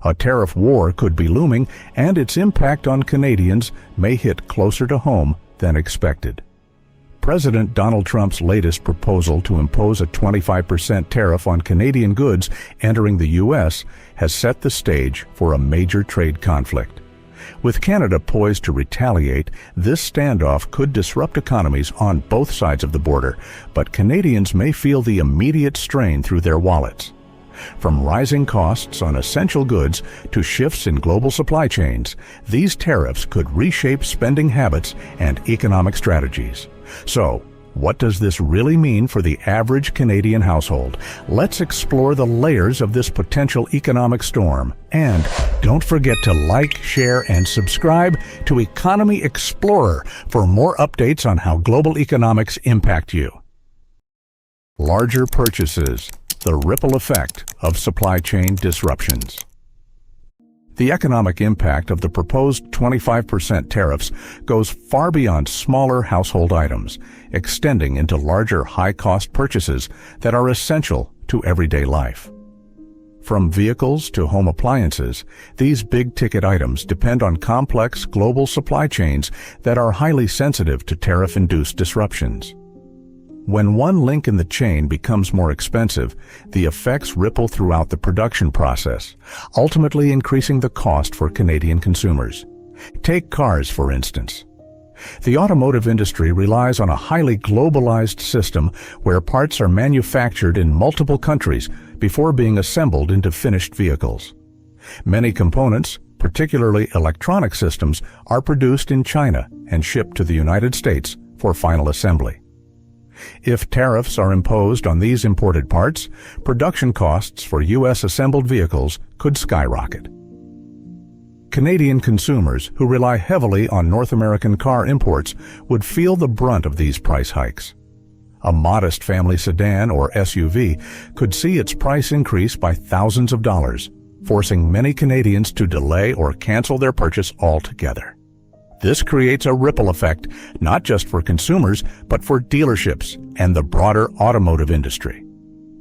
A tariff war could be looming, and its impact on Canadians may hit closer to home than expected. President Donald Trump's latest proposal to impose a 25% tariff on Canadian goods entering the U.S. has set the stage for a major trade conflict. With Canada poised to retaliate, this standoff could disrupt economies on both sides of the border, but Canadians may feel the immediate strain through their wallets. From rising costs on essential goods to shifts in global supply chains, these tariffs could reshape spending habits and economic strategies. So, what does this really mean for the average Canadian household? Let's explore the layers of this potential economic storm. And don't forget to like, share, and subscribe to Economy Explorer for more updates on how global economics impact you. Larger purchases. The ripple effect of supply chain disruptions. The economic impact of the proposed 25% tariffs goes far beyond smaller household items, extending into larger high-cost purchases that are essential to everyday life. From vehicles to home appliances, these big-ticket items depend on complex global supply chains that are highly sensitive to tariff-induced disruptions. When one link in the chain becomes more expensive, the effects ripple throughout the production process, ultimately increasing the cost for Canadian consumers. Take cars, for instance. The automotive industry relies on a highly globalized system where parts are manufactured in multiple countries before being assembled into finished vehicles. Many components, particularly electronic systems, are produced in China and shipped to the United States for final assembly. If tariffs are imposed on these imported parts, production costs for U.S. assembled vehicles could skyrocket. Canadian consumers who rely heavily on North American car imports would feel the brunt of these price hikes. A modest family sedan or SUV could see its price increase by thousands of dollars, forcing many Canadians to delay or cancel their purchase altogether. This creates a ripple effect, not just for consumers, but for dealerships and the broader automotive industry.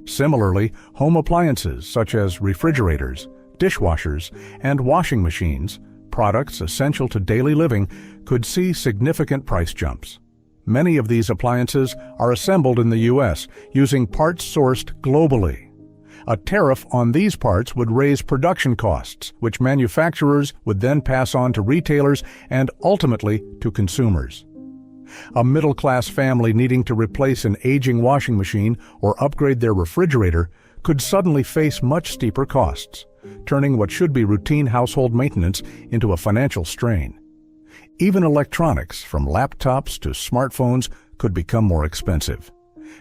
Similarly, home appliances such as refrigerators, dishwashers, and washing machines, products essential to daily living, could see significant price jumps. Many of these appliances are assembled in the U.S. using parts sourced globally. A tariff on these parts would raise production costs, which manufacturers would then pass on to retailers and ultimately to consumers. A middle-class family needing to replace an aging washing machine or upgrade their refrigerator could suddenly face much steeper costs, turning what should be routine household maintenance into a financial strain. Even electronics, from laptops to smartphones, could become more expensive.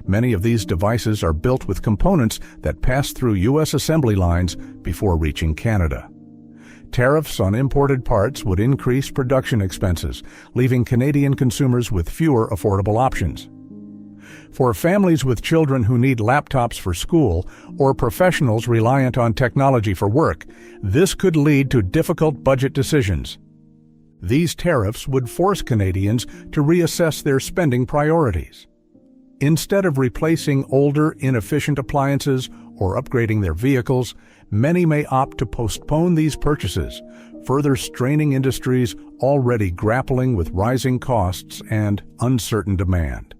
Many of these devices are built with components that pass through U.S. assembly lines before reaching Canada. Tariffs on imported parts would increase production expenses, leaving Canadian consumers with fewer affordable options. For families with children who need laptops for school or professionals reliant on technology for work, this could lead to difficult budget decisions. These tariffs would force Canadians to reassess their spending priorities. Instead of replacing older, inefficient appliances or upgrading their vehicles, many may opt to postpone these purchases, further straining industries already grappling with rising costs and uncertain demand.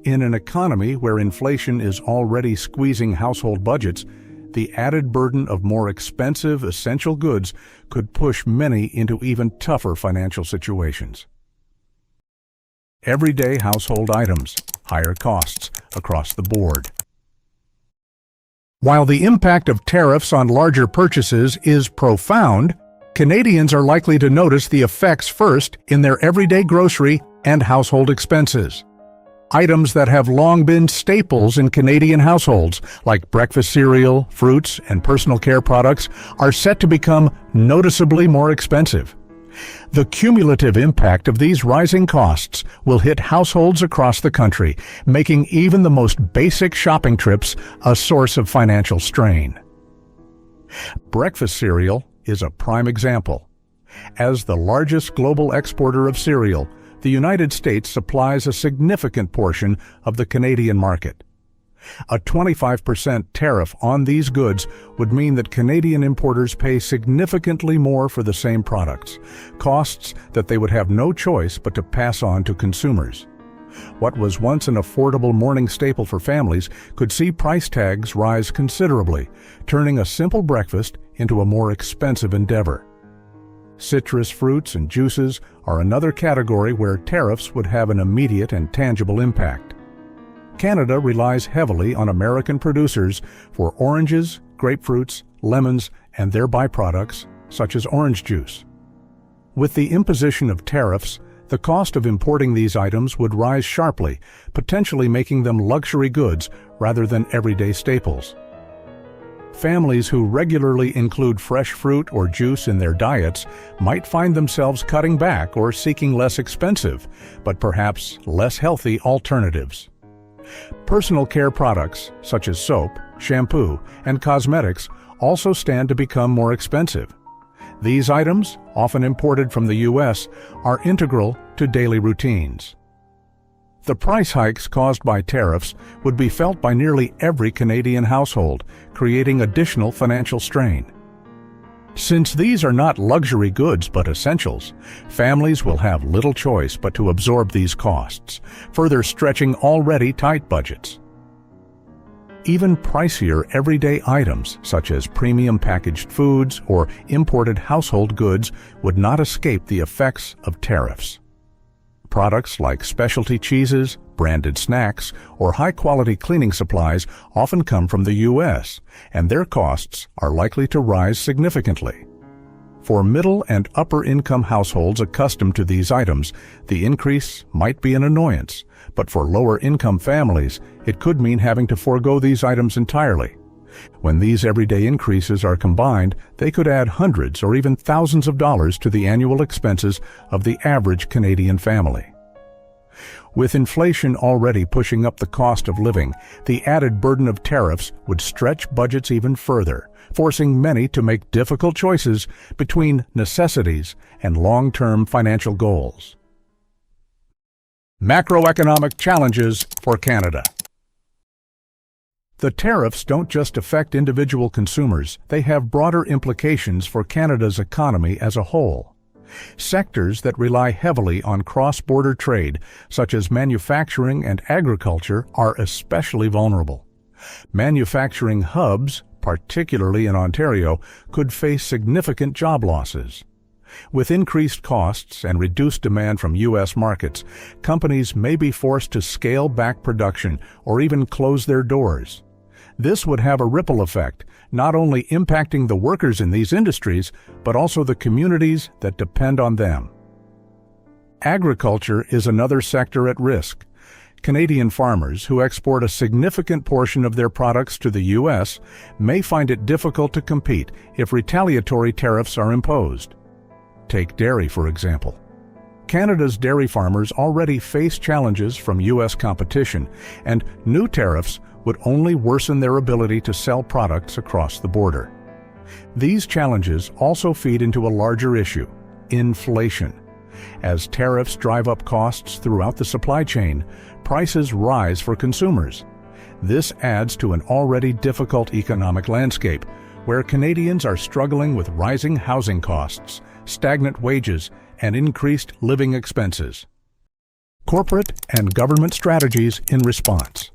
In an economy where inflation is already squeezing household budgets, the added burden of more expensive essential goods could push many into even tougher financial situations. Everyday household items. Higher costs across the board. While the impact of tariffs on larger purchases is profound, Canadians are likely to notice the effects first in their everyday grocery and household expenses. Items that have long been staples in Canadian households, like breakfast cereal, fruits, and personal care products, are set to become noticeably more expensive. The cumulative impact of these rising costs will hit households across the country, making even the most basic shopping trips a source of financial strain. Breakfast cereal is a prime example. As the largest global exporter of cereal, the United States supplies a significant portion of the Canadian market. A 25% tariff on these goods would mean that Canadian importers pay significantly more for the same products, costs that they would have no choice but to pass on to consumers. What was once an affordable morning staple for families could see price tags rise considerably, turning a simple breakfast into a more expensive endeavor. Citrus fruits and juices are another category where tariffs would have an immediate and tangible impact. Canada relies heavily on American producers for oranges, grapefruits, lemons, and their byproducts, such as orange juice. With the imposition of tariffs, the cost of importing these items would rise sharply, potentially making them luxury goods rather than everyday staples. Families who regularly include fresh fruit or juice in their diets might find themselves cutting back or seeking less expensive, but perhaps less healthy alternatives. Personal care products, such as soap, shampoo, and cosmetics, also stand to become more expensive. These items, often imported from the U.S., are integral to daily routines. The price hikes caused by tariffs would be felt by nearly every Canadian household, creating additional financial strain. Since these are not luxury goods but essentials, families will have little choice but to absorb these costs, further stretching already tight budgets. Even pricier everyday items, such as premium packaged foods or imported household goods, would not escape the effects of tariffs. Products like specialty cheeses, branded snacks, or high-quality cleaning supplies often come from the U.S., and their costs are likely to rise significantly. For middle and upper-income households accustomed to these items, the increase might be an annoyance, but for lower-income families, it could mean having to forego these items entirely. When these everyday increases are combined, they could add hundreds or even thousands of dollars to the annual expenses of the average Canadian family. With inflation already pushing up the cost of living, the added burden of tariffs would stretch budgets even further, forcing many to make difficult choices between necessities and long-term financial goals. Macroeconomic challenges for Canada. The tariffs don't just affect individual consumers, they have broader implications for Canada's economy as a whole. Sectors that rely heavily on cross-border trade, such as manufacturing and agriculture, are especially vulnerable. Manufacturing hubs, particularly in Ontario, could face significant job losses. With increased costs and reduced demand from U.S. markets, companies may be forced to scale back production or even close their doors. This would have a ripple effect, not only impacting the workers in these industries, but also the communities that depend on them. Agriculture is another sector at risk. Canadian farmers, who export a significant portion of their products to the U.S., may find it difficult to compete if retaliatory tariffs are imposed. Take dairy, for example. Canada's dairy farmers already face challenges from U.S. competition, and new tariffs would only worsen their ability to sell products across the border. These challenges also feed into a larger issue: inflation. As tariffs drive up costs throughout the supply chain, prices rise for consumers. This adds to an already difficult economic landscape, where Canadians are struggling with rising housing costs, stagnant wages, and increased living expenses. Corporate and government strategies in response.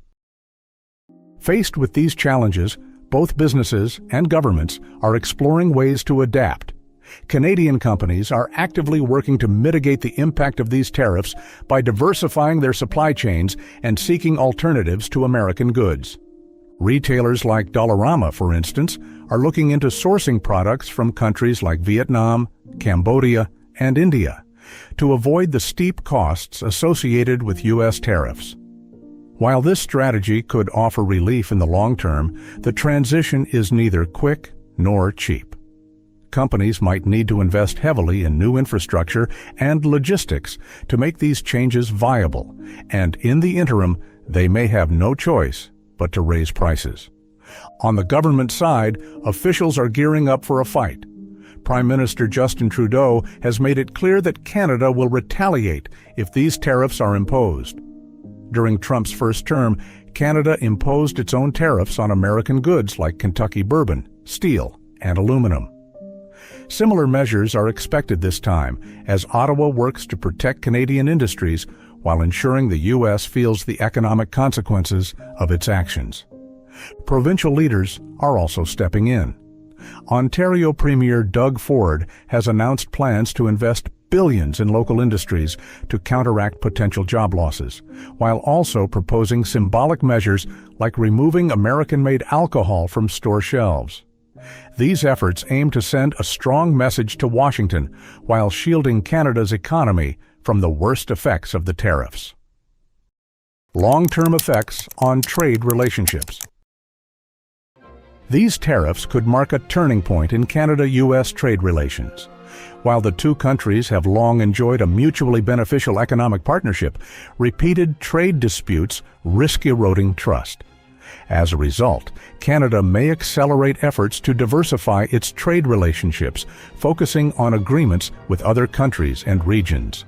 Faced with these challenges, both businesses and governments are exploring ways to adapt. Canadian companies are actively working to mitigate the impact of these tariffs by diversifying their supply chains and seeking alternatives to American goods. Retailers like Dollarama, for instance, are looking into sourcing products from countries like Vietnam, Cambodia, and India to avoid the steep costs associated with U.S. tariffs. While this strategy could offer relief in the long term, the transition is neither quick nor cheap. Companies might need to invest heavily in new infrastructure and logistics to make these changes viable, and in the interim, they may have no choice but to raise prices. On the government side, officials are gearing up for a fight. Prime Minister Justin Trudeau has made it clear that Canada will retaliate if these tariffs are imposed. During Trump's first term, Canada imposed its own tariffs on American goods like Kentucky bourbon, steel, and aluminum. Similar measures are expected this time as Ottawa works to protect Canadian industries while ensuring the U.S. feels the economic consequences of its actions. Provincial leaders are also stepping in. Ontario Premier Doug Ford has announced plans to invest billions in local industries to counteract potential job losses, while also proposing symbolic measures like removing American-made alcohol from store shelves. These efforts aim to send a strong message to Washington while shielding Canada's economy from the worst effects of the tariffs. Long-term effects on trade relationships. These tariffs could mark a turning point in Canada-U.S. trade relations. While the two countries have long enjoyed a mutually beneficial economic partnership, repeated trade disputes risk eroding trust. As a result, Canada may accelerate efforts to diversify its trade relationships, focusing on agreements with other countries and regions.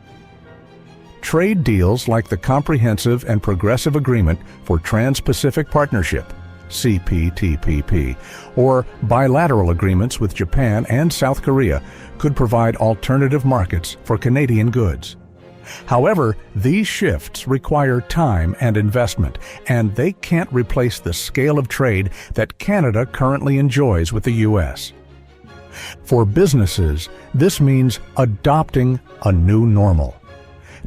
Trade deals like the Comprehensive and Progressive Agreement for Trans-Pacific Partnership, CPTPP, or bilateral agreements with Japan and South Korea could provide alternative markets for Canadian goods. However, these shifts require time and investment, and they can't replace the scale of trade that Canada currently enjoys with the U.S. For businesses, this means adopting a new normal.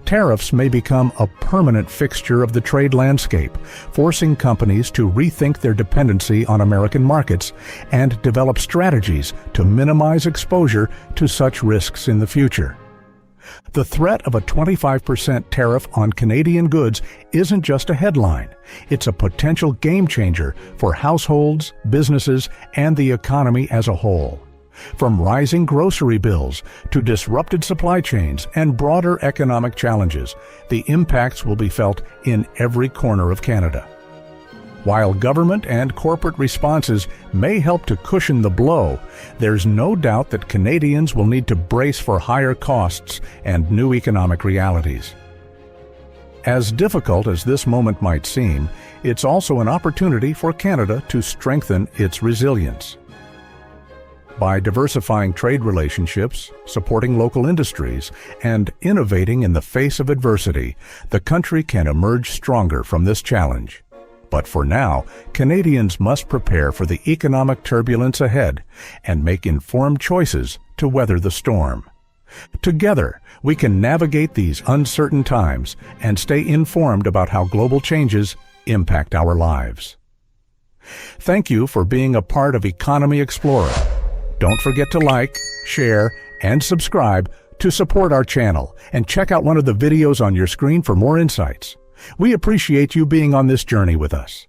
Tariffs may become a permanent fixture of the trade landscape, forcing companies to rethink their dependency on American markets and develop strategies to minimize exposure to such risks in the future. The threat of a 25% tariff on Canadian goods isn't just a headline. It's a potential game changer for households, businesses, and the economy as a whole. From rising grocery bills to disrupted supply chains and broader economic challenges, the impacts will be felt in every corner of Canada. While government and corporate responses may help to cushion the blow, there's no doubt that Canadians will need to brace for higher costs and new economic realities. As difficult as this moment might seem, it's also an opportunity for Canada to strengthen its resilience. By diversifying trade relationships, supporting local industries, and innovating in the face of adversity, the country can emerge stronger from this challenge. But for now, Canadians must prepare for the economic turbulence ahead and make informed choices to weather the storm. Together, we can navigate these uncertain times and stay informed about how global changes impact our lives. Thank you for being a part of Economy Explorer. Don't forget to like, share, and subscribe to support our channel, and check out one of the videos on your screen for more insights. We appreciate you being on this journey with us.